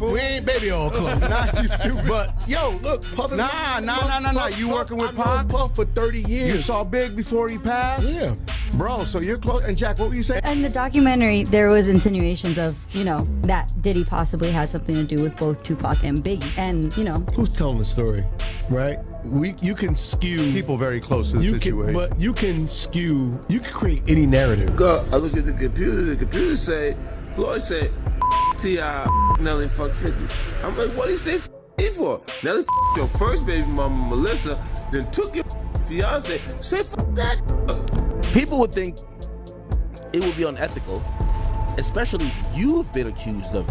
We ain't baby all close. Nah, you stupid. But yo, look, Puff. Nah. You working with Pac? I've known Puff for 30 years. You saw Big before he passed? Yeah. Bro, so you're close. And Jack, what were you saying? In the documentary, there was insinuations of, that Diddy possibly had something to do with both Tupac and Biggie. And, Who's telling the story, right? You can skew People very close to the situation. But you can create any narrative. Go, I look at the computer say, Floyd said, T.I. Nelly fuck 50. I'm like, what do you say f for? Nelly your first baby mama, Melissa, then took your fiance. Say f that. People would think it would be unethical, especially if you've been accused of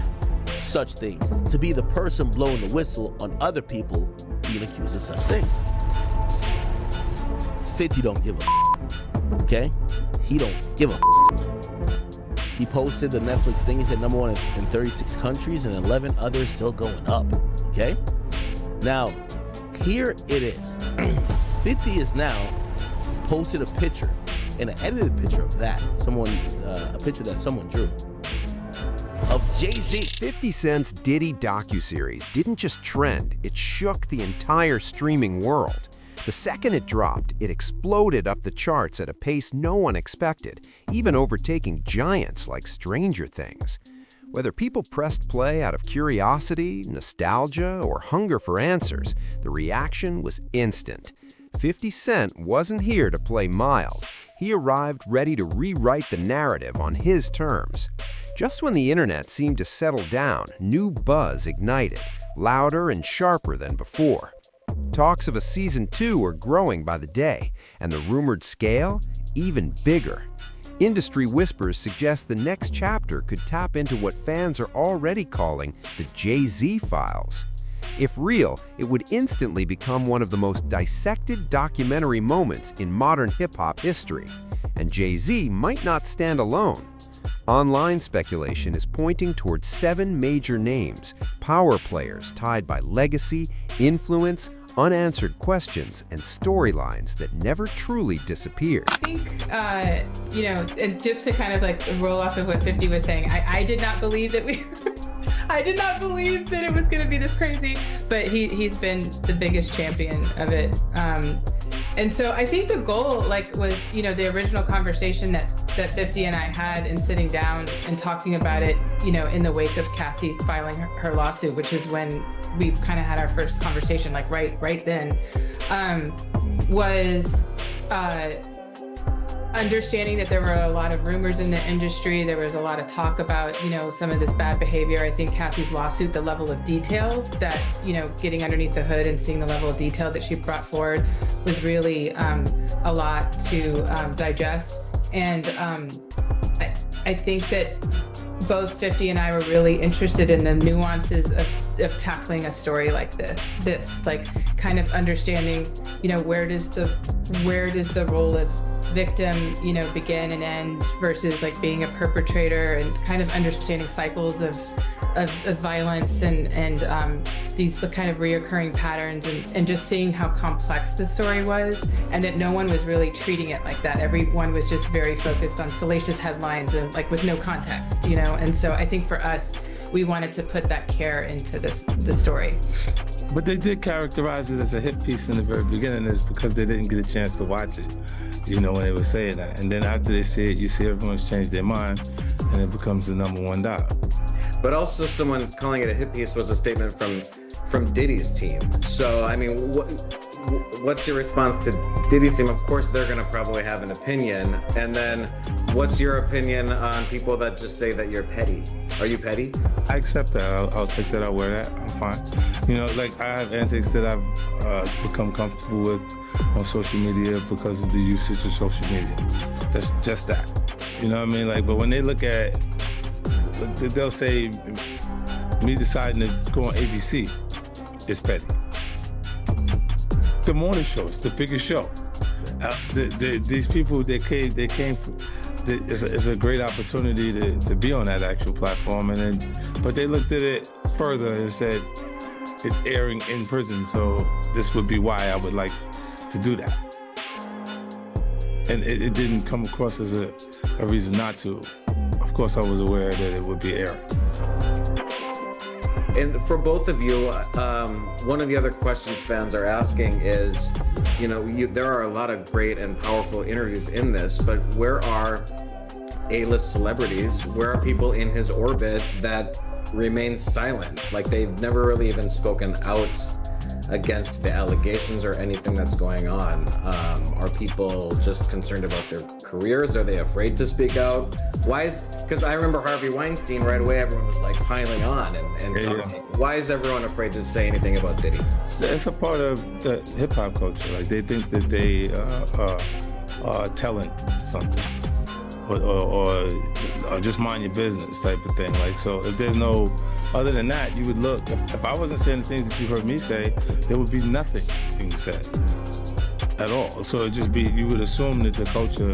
such things, to be the person blowing the whistle on other people being accused of such things. 50 don't give a okay? He don't give a He posted the Netflix thing. He said #1 in 36 countries and 11 others still going up, okay? Now, here it is. 50 is now posted a picture, an edited picture of that. A picture that someone drew of Jay-Z. 50 Cent's Diddy docuseries didn't just trend, it shook the entire streaming world. The second it dropped, it exploded up the charts at a pace no one expected, even overtaking giants like Stranger Things. Whether people pressed play out of curiosity, nostalgia, or hunger for answers, the reaction was instant. 50 Cent wasn't here to play mild. He arrived ready to rewrite the narrative on his terms. Just when the internet seemed to settle down, new buzz ignited, louder and sharper than before. Talks of a season 2 were growing by the day, and the rumored scale even bigger. Industry whispers suggest the next chapter could tap into what fans are already calling the Jay-Z files. If real, it would instantly become one of the most dissected documentary moments in modern hip-hop history. And Jay-Z might not stand alone. Online speculation is pointing towards 7 major names, power players tied by legacy, influence, unanswered questions, and storylines that never truly disappeared. I think, and just to kind of like roll off of what 50 was saying, I did not believe that I did not believe that it was going to be this crazy, but he's been the biggest champion of it. And so I think the goal was, the original conversation that 50 and I had in sitting down and talking about it, in the wake of Cassie filing her lawsuit, which is when we kind of had our first conversation, right then, was understanding that there were a lot of rumors in the industry. There was a lot of talk about, some of this bad behavior. I think Cassie's lawsuit, the level of detail that, getting underneath the hood and seeing the level of detail that she brought forward was really a lot to digest. And I think that both 50 and I were really interested in the nuances of tackling a story like this, like kind of understanding, where does the role of victim, begin and end versus like being a perpetrator, and kind of understanding cycles of violence and these kind of reoccurring patterns, and just seeing how complex the story was, and that no one was really treating it like that. Everyone was just very focused on salacious headlines and like with no context, and so I think for us, we wanted to put that care into the story. But they did characterize it as a hit piece in the very beginning, is because they didn't get a chance to watch it, when they were saying that. And then after they see it, you see everyone's changed their mind, and it becomes the #1 dollar. But also, someone calling it a hit piece was a statement from Diddy's team. So, I mean, what's your response to Diddy's team? Of course, they're going to probably have an opinion. And then, what's your opinion on people that just say that you're petty? Are you petty? I accept that. I'll take that. I'll wear that. I'm fine. I have antics that I've become comfortable with on social media because of the usage of social media. That's just that. You know what I mean? But when they look at, they'll say, me deciding to go on ABC is petty. The morning show is the biggest show. These people, they came from, it's a great opportunity to be on that actual platform, but they looked at it further and said, it's airing in prison, so this would be why I would like to do that. And it didn't come across as a reason not to. Of course, I was aware that it would be airing. And for both of you, one of the other questions fans are asking is, there are a lot of great and powerful interviews in this, but where are A-list celebrities? Where are people in his orbit that remain silent? Like, they've never really even spoken out against the allegations or anything that's going on. Are people just concerned about their careers? Are they afraid to speak out? Because I remember Harvey Weinstein, right away everyone was like piling on and talking. Why is everyone afraid to say anything about Diddy? It's a part of the hip hop culture. Like, they think that they are telling something. Or just mind your business type of thing. Like, so if there's no, other than that, you would look, if I wasn't saying the things that you heard me say, there would be nothing being said at all. So it'd just be, you would assume that the culture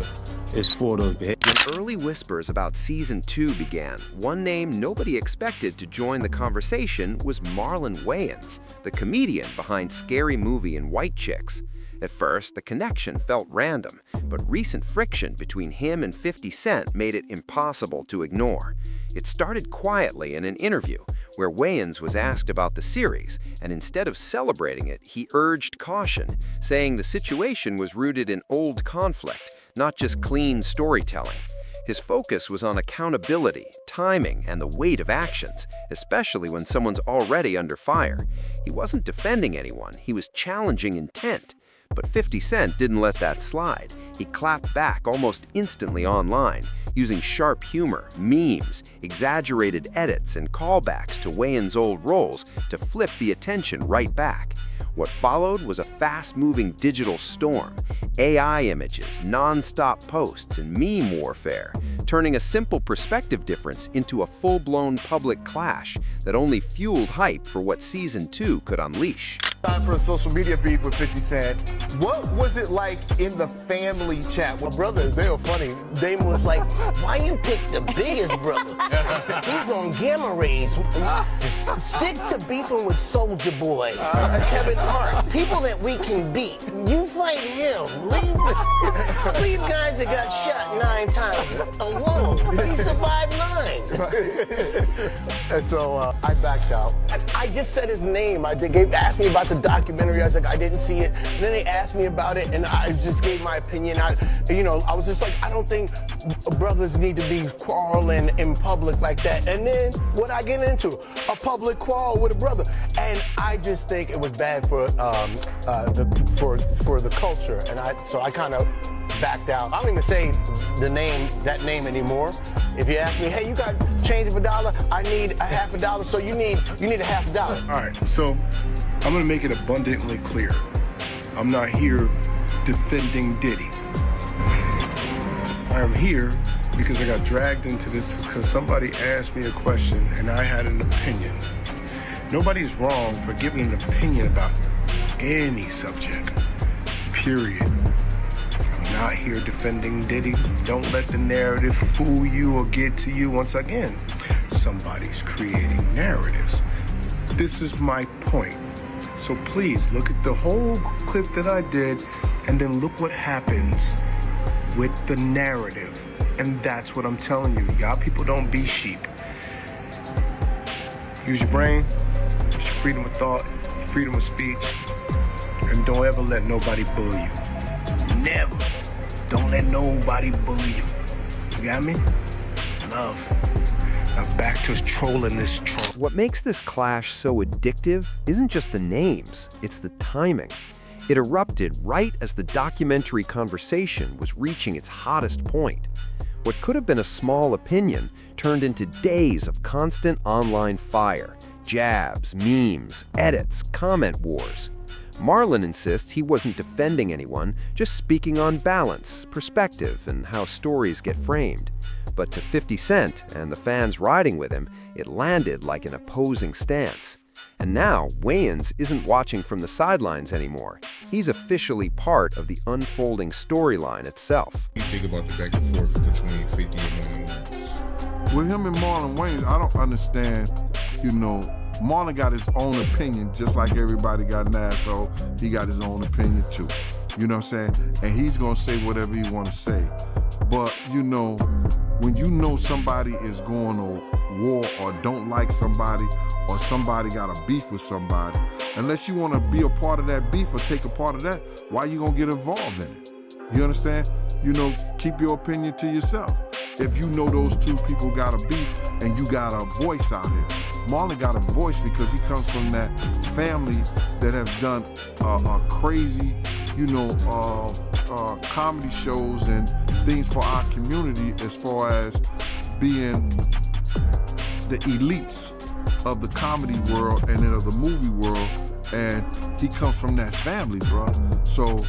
is for those behaviors. When early whispers about season 2 began, one name nobody expected to join the conversation was Marlon Wayans, the comedian behind Scary Movie and White Chicks. At first, the connection felt random, but recent friction between him and 50 Cent made it impossible to ignore. It started quietly in an interview where Wayans was asked about the series, and instead of celebrating it, he urged caution, saying the situation was rooted in old conflict, not just clean storytelling. His focus was on accountability, timing, and the weight of actions, especially when someone's already under fire. He wasn't defending anyone, he was challenging intent. But 50 Cent didn't let that slide. He clapped back almost instantly online, using sharp humor, memes, exaggerated edits, and callbacks to Wayans' old roles to flip the attention right back. What followed was a fast-moving digital storm, AI images, non-stop posts, and meme warfare, turning a simple perspective difference into a full-blown public clash that only fueled hype for what Season 2 could unleash. Time for a social media beef with 50 Cent. What was it like in the family chat? Well, brothers, they were funny. Damon was like, why you pick the biggest brother? He's on gamma rays. Stick to beefing with Soulja Boy, Kevin Hart, people that we can beat. You fight him. Leave guys that got shot 9 times alone. He survived 9. And so I backed out. I just said his name. They asked me about the documentary. I was like, I didn't see it. And then they asked me about it, and I just gave my opinion. I was just like, I don't think brothers need to be quarreling in public like that. And then what I get into? A public quarrel with a brother. And I just think it was bad for the culture. And so I kind of backed out. I don't even say that name anymore. If you ask me, hey, you got change of $1, I need a half a dollar, so you need a half a dollar. All right, so I'm gonna make it abundantly clear. I'm not here defending Diddy. I am here because I got dragged into this because somebody asked me a question and I had an opinion. Nobody's wrong for giving an opinion about any subject, period. I'm not here defending Diddy. Don't let the narrative fool you or get to you. Once again, somebody's creating narratives. This is my point. So please look at the whole clip that I did and then look what happens with the narrative. And that's what I'm telling you. Y'all people don't be sheep. Use your brain, use your freedom of thought, freedom of speech, and don't ever let nobody bully you. Never. Don't let nobody bully you. You got me? Love. Now back to trolling this troll. What makes this clash so addictive isn't just the names, it's the timing. It erupted right as the documentary conversation was reaching its hottest point. What could have been a small opinion turned into days of constant online fire, jabs, memes, edits, comment wars. Marlon insists he wasn't defending anyone, just speaking on balance, perspective, and how stories get framed. But to 50 Cent and the fans riding with him, it landed like an opposing stance. And now, Wayans isn't watching from the sidelines anymore. He's officially part of the unfolding storyline itself. You think about the back and forth between 50 and Marlon Wayans. With him and Marlon Wayans, I don't understand, Marlon got his own opinion, just like everybody got an asshole. He got his own opinion too. You know what I'm saying? And he's gonna say whatever he wanna say. But you know, when you know somebody is going to war or don't like somebody or somebody got a beef with somebody, unless you want to be a part of that beef or take a part of that, why you gonna get involved in it? You understand? You know, keep your opinion to yourself. If you know those two people got a beef and you got a voice out here. Marlon got a voice because he comes from that family that have done crazy, you know, comedy shows and things for our community as far as being the elites of the comedy world and then of the movie world. And he comes from that family, bro. So,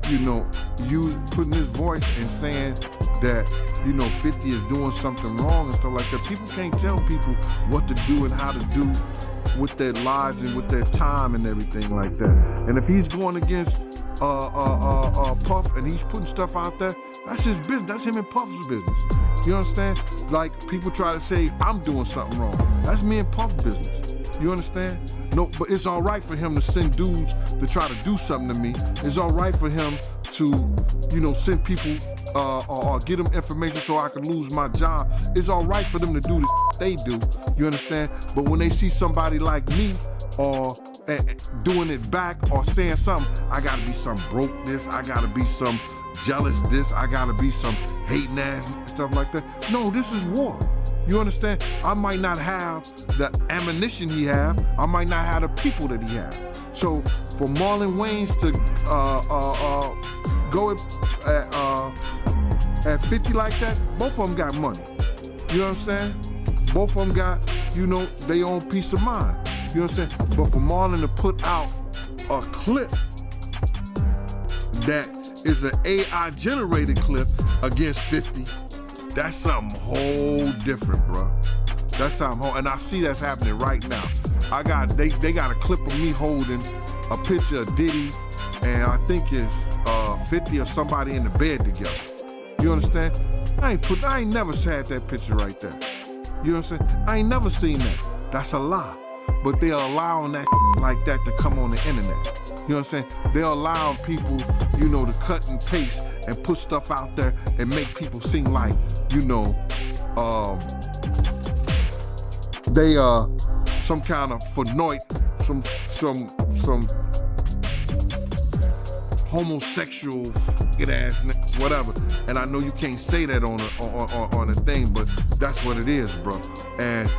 you know, you putting his voice and saying that, you know, 50 is doing something wrong and stuff like that. People can't tell people what to do and how to do with their lives and with their time and everything like that. And if he's going against Puff and he's putting stuff out there, that's his business. That's him and Puff's business. You understand? Like, people try to say, I'm doing something wrong. That's me and Puff's business. You understand? No, but it's all right for him to send dudes to try to do something to me. It's all right for him to, you know, send people or get them information so I can lose my job. It's all right for them to do the they do. You understand? But when they see somebody like me or doing it back or saying something, I gotta be some broke this, I gotta be some jealous this, I gotta be some hating ass stuff like that. No, this is war. You understand? I might not have the ammunition he have. I might not have the people that he have. So for Marlon Wayans to go at 50 like that, both of them got money. You know what I'm saying? Both of them got, you know, their own peace of mind. You know what I'm saying? But for Marlon to put out a clip that is an AI generated clip against 50, that's something whole different, bro. That's something whole, and I see that's happening right now. They got a clip of me holding a picture of Diddy, and I think it's 50 or somebody in the bed together. You understand? I ain't never had that picture right there. You know what I'm saying? I ain't never seen that. That's a lie. But they're allowing that like that to come on the internet. You know what I'm saying? They're allowing people, you know, to cut and paste and put stuff out there and make people seem like, you know, they are some kind of fornoit, some homosexual ass whatever. And I know you can't say that on a thing, but that's what it is, bro. And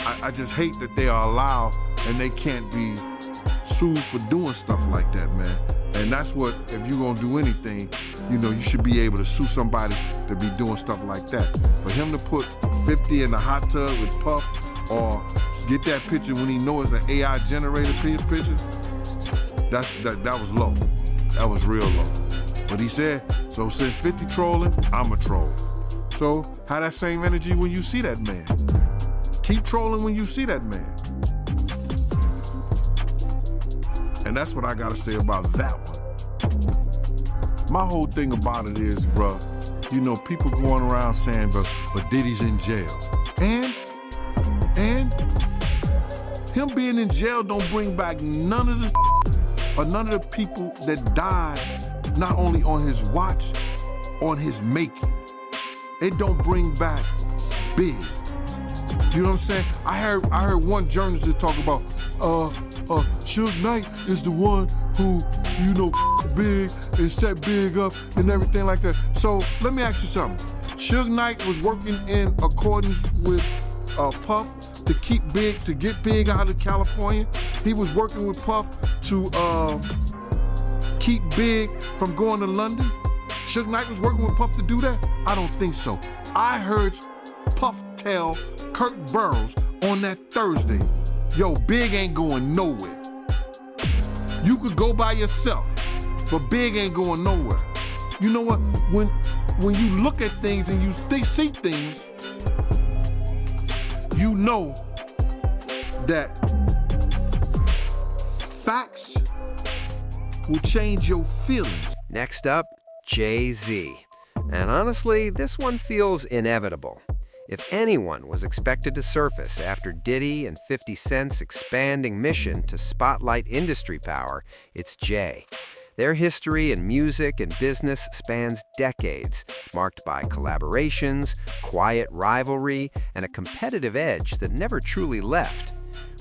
I just hate that they are allowed and they can't be sued for doing stuff like that, man. And that's what, if you're gonna do anything, you know, you should be able to sue somebody to be doing stuff like that. For him to put 50 in the hot tub with Puff or get that picture when he knows it's an AI generated picture, that was low. That was real low. But he said, so since 50 trolling, I'm a troll. So have that same energy when you see that man. Keep trolling when you see that man. And that's what I gotta say about that one. My whole thing about it is, bro, you know, people going around saying, but Diddy's in jail. And him being in jail don't bring back none of the people that died, not only on his watch, on his making. It don't bring back big. You know what I'm saying? I heard one journalist talk about, Suge Knight is the one who, you know, big and set big up and everything like that. So let me ask you something. Suge Knight was working in accordance with Puff to get big out of California. He was working with Puff to keep big from going to London. Suge Knight was working with Puff to do that? I don't think so. I heard Puff tell Kirk Burroughs on that Thursday, yo, Big ain't going nowhere. You could go by yourself, but Big ain't going nowhere. You know what? When you look at things and you see things, you know that facts will change your feelings. Next up, Jay-Z. And honestly, this one feels inevitable. If anyone was expected to surface after Diddy and 50 Cent's expanding mission to spotlight industry power, it's Jay. Their history in music and business spans decades, marked by collaborations, quiet rivalry, and a competitive edge that never truly left.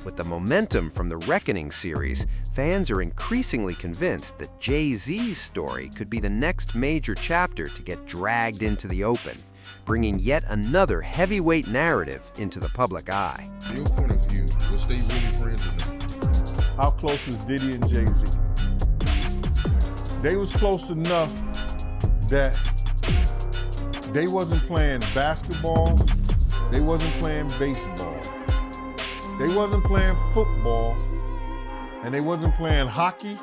With the momentum from the Reckoning series, fans are increasingly convinced that Jay-Z's story could be the next major chapter to get dragged into the open, bringing yet another heavyweight narrative into the public eye. From your point of view, was they really friends or not? How close was Diddy and Jay-Z? They was close enough that they wasn't playing basketball, they wasn't playing baseball, they wasn't playing football, and they wasn't playing hockey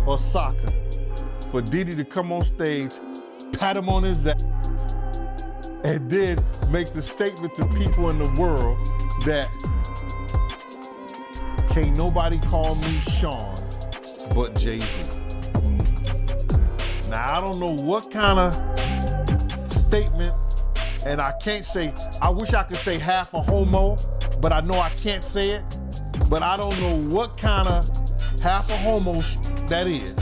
or soccer for Diddy to come on stage, pat him on his ass, and then make the statement to people in the world that can't nobody call me Sean but Jay-Z. Now, I don't know what kind of statement, and I can't say, I wish I could say half a homo, but I know I can't say it, but I don't know what kind of half a homo that is,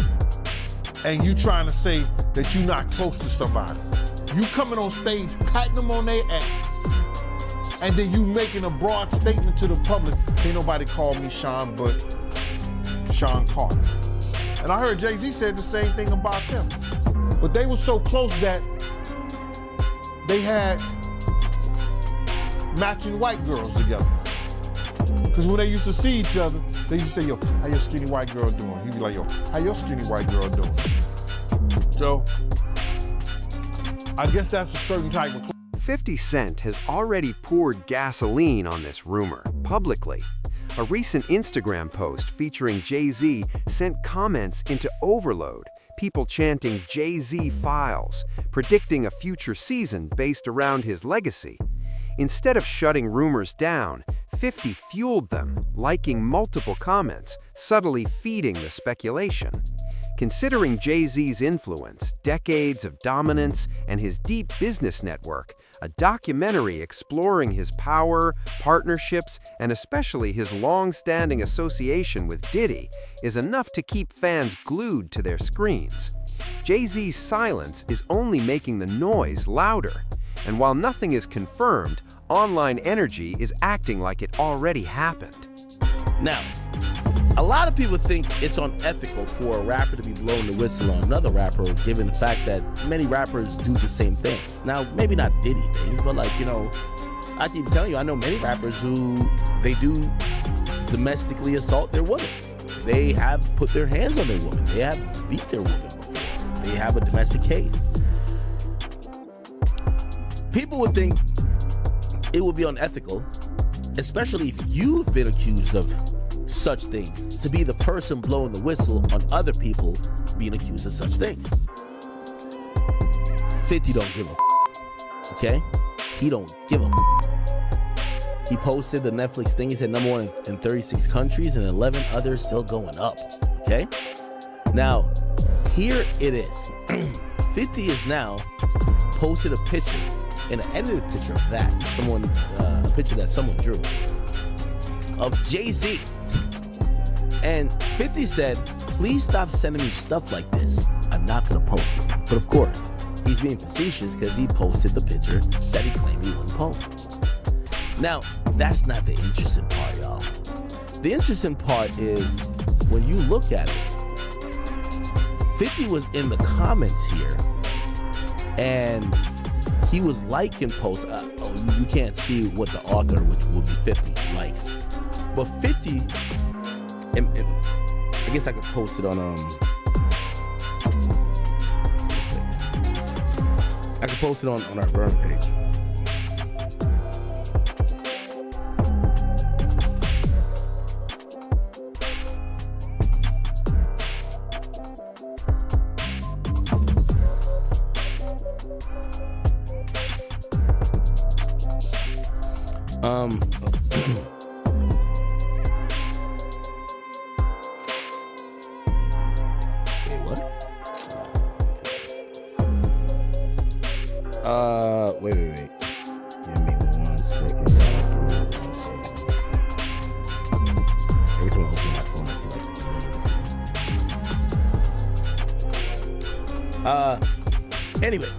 and you trying to say that you're not close to somebody. You coming on stage, patting them on their ass, and then you making a broad statement to the public, ain't nobody call me Sean but Sean Carter. And I heard Jay-Z said the same thing about them. But they were so close that they had matching white girls together. Because when they used to see each other, they used to say, yo, how your skinny white girl doing? He'd be like, yo, how your skinny white girl doing? So, I guess that's a certain type of 50 Cent has already poured gasoline on this rumor, publicly. A recent Instagram post featuring Jay-Z sent comments into overload, people chanting Jay-Z files, predicting a future season based around his legacy. Instead of shutting rumors down, 50 fueled them, liking multiple comments, subtly feeding the speculation. Considering Jay-Z's influence, decades of dominance, and his deep business network, a documentary exploring his power, partnerships, and especially his long-standing association with Diddy is enough to keep fans glued to their screens. Jay-Z's silence is only making the noise louder, and while nothing is confirmed, online energy is acting like it already happened. Now, a lot of people think it's unethical for a rapper to be blowing the whistle on another rapper, given the fact that many rappers do the same things. Now, maybe not Diddy things, but like, you know, I keep telling you, I know many rappers who they do domestically assault their women. They have put their hands on their women. They have beat their women before. They have a domestic case. People would think it would be unethical, especially if you've been accused of such things, to be the person blowing the whistle on other people being accused of such things. 50 don't give a okay? He don't give a He posted the Netflix thing. He said #1 in 36 countries and 11 others still going up, okay? Now, here it is. 50 is now posted a picture, an edited picture of that, a picture that someone drew, of Jay-Z. And 50 said, please stop sending me stuff like this. I'm not gonna post it. But of course, he's being facetious because he posted the picture that he claimed he wouldn't post. Now, that's not the interesting part, y'all. The interesting part is when you look at it, 50 was in the comments here and he was liking posts. You can't see what the author, which would be 50, likes. But 50, and I guess I could post it on I could post it on our burn page. Wait. Give me Anyway,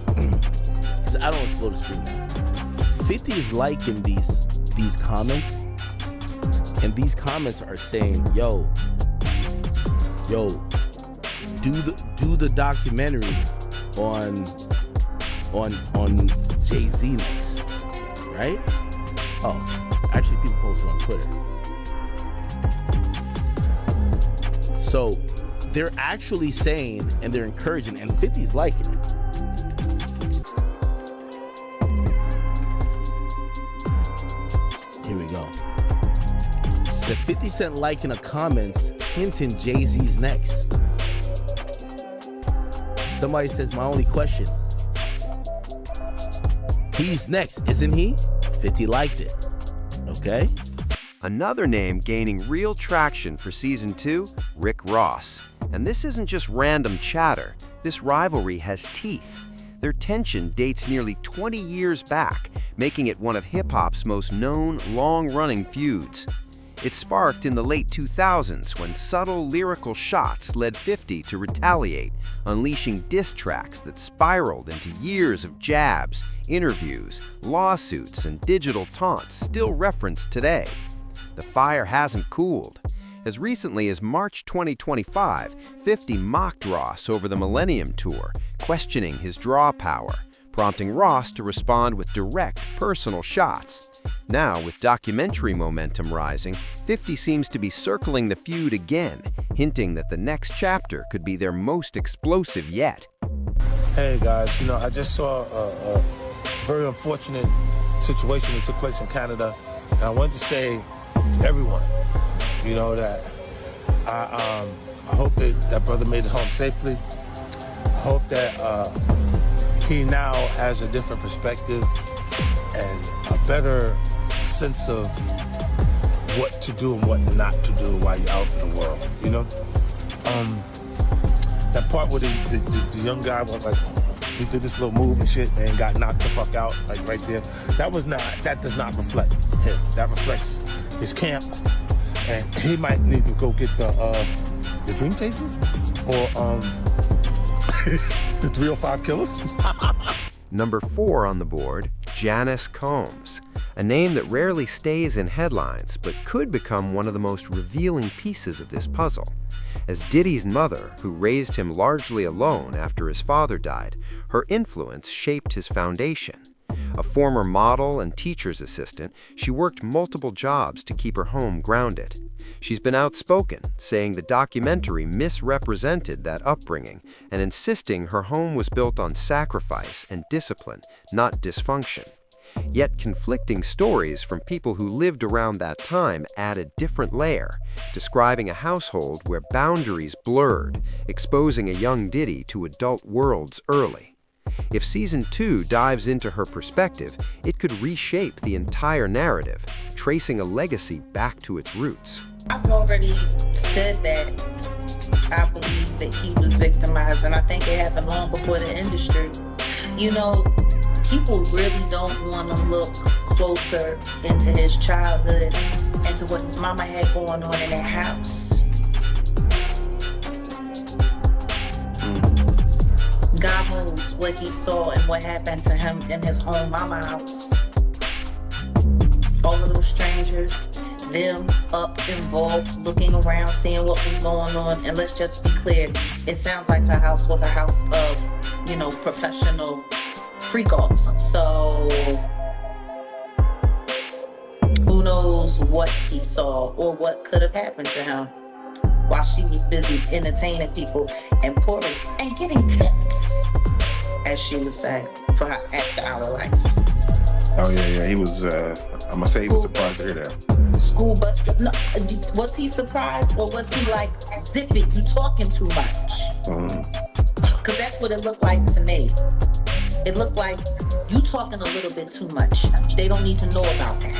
'cause I don't want to slow the stream down. 50 is liking these comments, and these comments are saying, yo, do the documentary on Jay-Z next, right? Oh, actually, people posted on Twitter. So they're actually saying, and they're encouraging, and 50's liking it. Here we go. The 50 Cent liking the comments, hinting Jay-Z's next. Somebody says, my only question. He's next, isn't he? 50 liked it. Okay. Another name gaining real traction for season 2, Rick Ross. And this isn't just random chatter. This rivalry has teeth. Their tension dates nearly 20 years back, making it one of hip-hop's most known, long-running feuds. It sparked in the late 2000s when subtle lyrical shots led 50 to retaliate, unleashing diss tracks that spiraled into years of jabs, interviews, lawsuits, and digital taunts still referenced today. The fire hasn't cooled. As recently as March 2025, 50 mocked Ross over the Millennium Tour, questioning his draw power, prompting Ross to respond with direct, personal shots. Now, with documentary momentum rising, 50 seems to be circling the feud again, hinting that the next chapter could be their most explosive yet. Hey guys, I just saw a very unfortunate situation that took place in Canada, and I wanted to say to everyone, that I hope that brother made it home safely. I hope that he now has a different perspective and a better sense of what to do and what not to do while you're out in the world, that part where the young guy was like, he did this little move and shit and got knocked the fuck out, like right there. That does not reflect him. That reflects his camp, and he might need to go get the Dream Chasers or the 305 Killers. Number 4 on the board, Janice Combs, a name that rarely stays in headlines but could become one of the most revealing pieces of this puzzle. As Diddy's mother, who raised him largely alone after his father died, her influence shaped his foundation. A former model and teacher's assistant, she worked multiple jobs to keep her home grounded. She's been outspoken, saying the documentary misrepresented that upbringing and insisting her home was built on sacrifice and discipline, not dysfunction. Yet conflicting stories from people who lived around that time add a different layer, describing a household where boundaries blurred, exposing a young Diddy to adult worlds early. If season 2 dives into her perspective, it could reshape the entire narrative, tracing a legacy back to its roots. I've already said that I believe that he was victimized, and I think it happened long before the industry. People really don't want to look closer into his childhood and to what his mama had going on in that house. God knows what he saw and what happened to him in his own mama house. All of those strangers, them up involved, looking around, seeing what was going on. And let's just be clear, it sounds like her house was a house of, professional freak-offs. So who knows what he saw or what could have happened to him while she was busy entertaining people and pouring and getting tips, as she would say, for her after-hour life. Oh yeah, he was. I'm gonna say he was surprised to hear that. School bus trip. No, was he surprised or was he like, zip it, you talking too much? Because that's what it looked like to me. It looked like you talking a little bit too much. They don't need to know about that.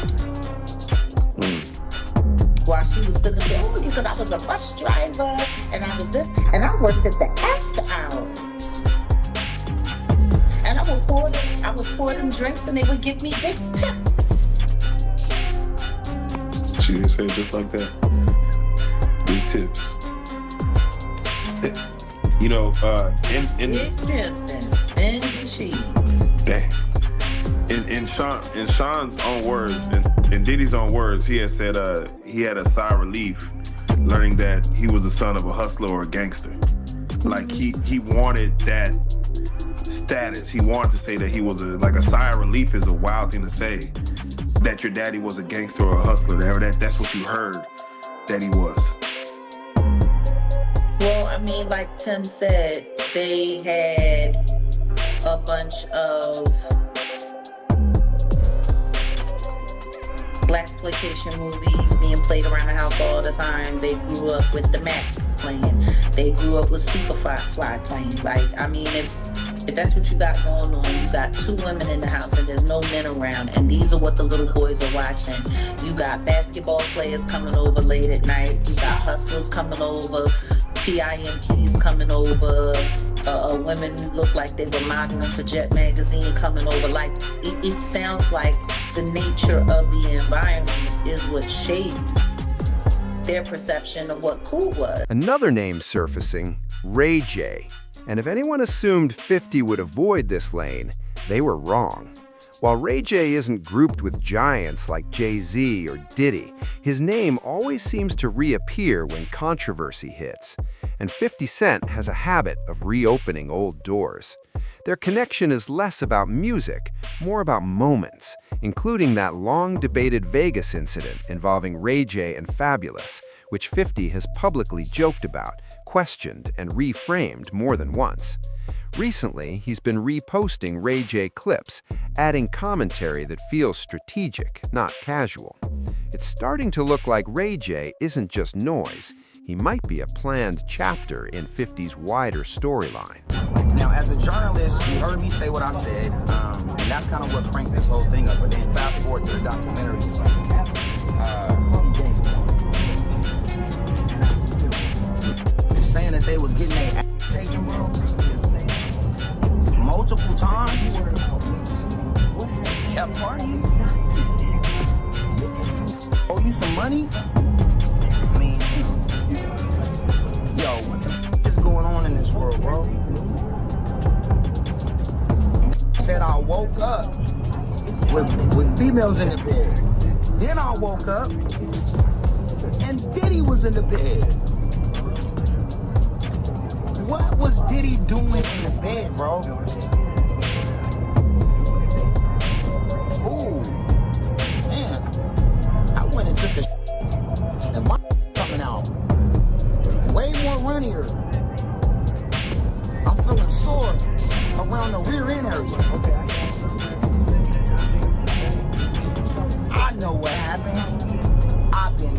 While she was sitting there, because I was a bus driver and I was this, and I worked at the after hours. And I would pour them drinks and they would give me big tips. She didn't say it just like that. Big tips. You know, in Sean's own words, in Diddy's own words, he had said he had a sigh of relief learning that he was the son of a hustler or a gangster. Like he wanted that status. He wanted to say that he was like a sigh of relief is a wild thing to say. That your daddy was a gangster or a hustler. That's what you heard that he was. Well, I mean, like Tim said, they had a bunch of blaxploitation movies being played around the house all the time. They grew up with the Mac playing. They grew up with Superfly playing. Like, I mean, if that's what you got going on, you got 2 women in the house and there's no men around, and these are what the little boys are watching. You got basketball players coming over late at night. You got hustlers coming over, PIMPs coming over, women who look like they were modeling for Jet Magazine coming over. Like, it sounds like the nature of the environment is what shaped their perception of what cool was. Another name surfacing, Ray J. And if anyone assumed 50 would avoid this lane, they were wrong. While Ray J isn't grouped with giants like Jay-Z or Diddy, his name always seems to reappear when controversy hits. And 50 Cent has a habit of reopening old doors. Their connection is less about music, more about moments, including that long-debated Vegas incident involving Ray J and Fabulous, which 50 has publicly joked about, questioned, and reframed more than once. Recently, he's been reposting Ray J clips, adding commentary that feels strategic, not casual. It's starting to look like Ray J isn't just noise. He might be a planned chapter in 50's wider storyline. Now, as a journalist, you heard me say what I said, and that's kind of what cranked this whole thing up. But then fast forward to the documentary. Saying that they was getting their ass taken, bro, multiple times. Kept partying. Owe you some money? I mean, yo, what the is going on in this world, bro? Said I woke up with females in the bed. Then I woke up and Diddy was in the bed. What was Diddy doing in the bed, bro? Ooh, man. I went and took the and my coming out way more runnier. I'm feeling sore around the rear end area. I know what happened. I've been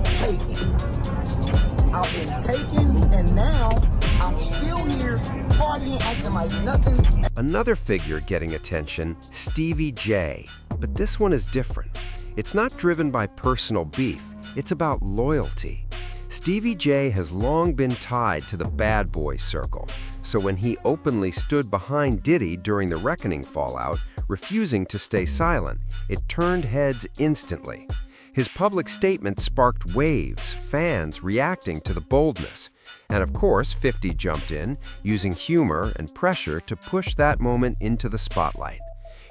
taken, and now I'm still here partying, acting like nothing. Another figure getting attention, Stevie J. But this one is different. It's not driven by personal beef. It's about loyalty. Stevie J has long been tied to the bad boy circle. So when he openly stood behind Diddy during the Reckoning fallout, refusing to stay silent, it turned heads instantly. His public statement sparked waves, fans reacting to the boldness. And of course, 50 jumped in, using humor and pressure to push that moment into the spotlight.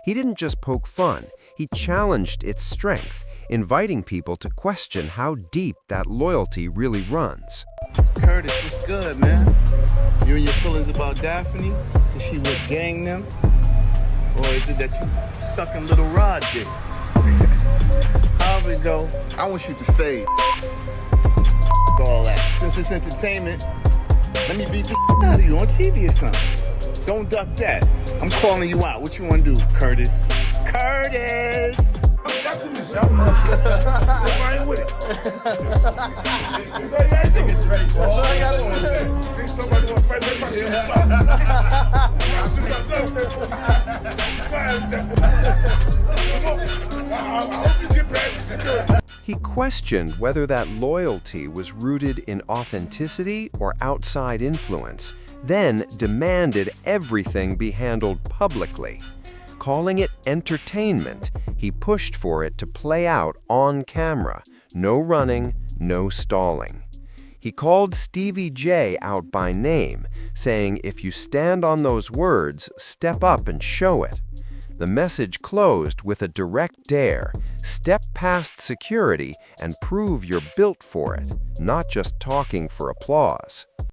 He didn't just poke fun, he challenged its strength, inviting people to question how deep that loyalty really runs. Curtis, what's good, man? You and your feelings about Daphne? Is she with gang them? Or is it that you sucking little Rod dick? However it go, I want you to fade. All that. Since it's entertainment, let me beat the out of you on TV or something. Don't duck that. I'm calling you out. What you want to do, Curtis? Curtis! That's in the show. I ain't with it. I think it's ready. Think somebody want to fight He questioned whether that loyalty was rooted in authenticity or outside influence, then demanded everything be handled publicly. Calling it entertainment, he pushed for it to play out on camera. No running, no stalling. He called Stevie J out by name, saying, "If you stand on those words, step up and show it." The message closed with a direct dare: step past security and prove you're built for it, not just talking for applause.